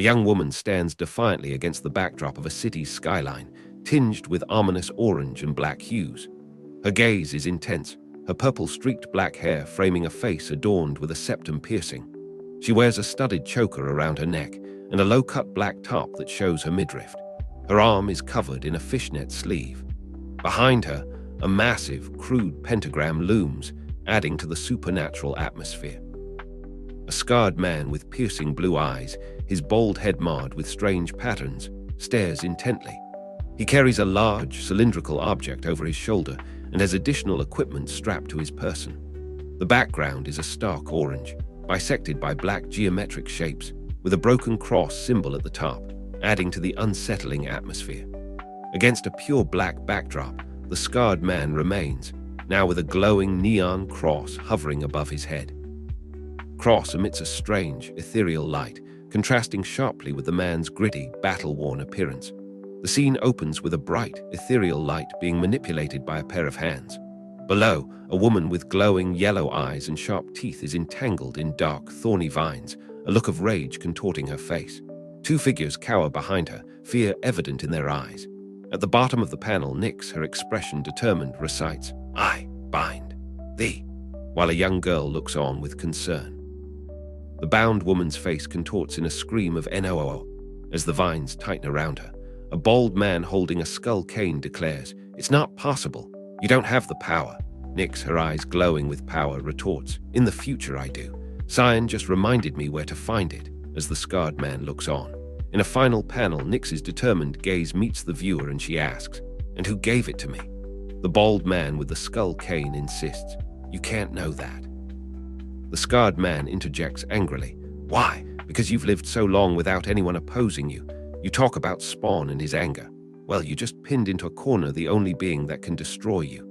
A young woman stands defiantly against the backdrop of a city's skyline, tinged with ominous orange and black hues. Her gaze is intense, her purple-streaked black hair framing a face adorned with a septum piercing. She wears a studded choker around her neck and a low-cut black top that shows her midriff. Her arm is covered in a fishnet sleeve. Behind her, a massive, crude pentagram looms, adding to the supernatural atmosphere. A scarred man with piercing blue eyes, his bald head marred with strange patterns, stares intently. He carries a large, cylindrical object over his shoulder and has additional equipment strapped to his person. The background is a stark orange, bisected by black geometric shapes, with a broken cross symbol at the top, adding to the unsettling atmosphere. Against a pure black backdrop, the scarred man remains, now with a glowing neon cross hovering above his head. Cross emits a strange, ethereal light, contrasting sharply with the man's gritty, battle-worn appearance. The scene opens with a bright, ethereal light being manipulated by a pair of hands. Below, a woman with glowing yellow eyes and sharp teeth is entangled in dark, thorny vines, a look of rage contorting her face. Two figures cower behind her, fear evident in their eyes. At the bottom of the panel, Nyx, her expression determined, recites, "I bind thee," while a young girl looks on with concern. The bound woman's face contorts in a scream of NOO as the vines tighten around her. A bald man holding a skull cane declares, "It's not possible. You don't have the power." Nyx, her eyes glowing with power, retorts, "In the future I do. Cyan just reminded me where to find it," as the scarred man looks on. In a final panel, Nyx's determined gaze meets the viewer and she asks, "And who gave it to me?" The bald man with the skull cane insists, "You can't know that." The scarred man interjects angrily, "Why? Because you've lived so long without anyone opposing you. You talk about Spawn and his anger. Well, you just pinned into a corner the only being that can destroy you."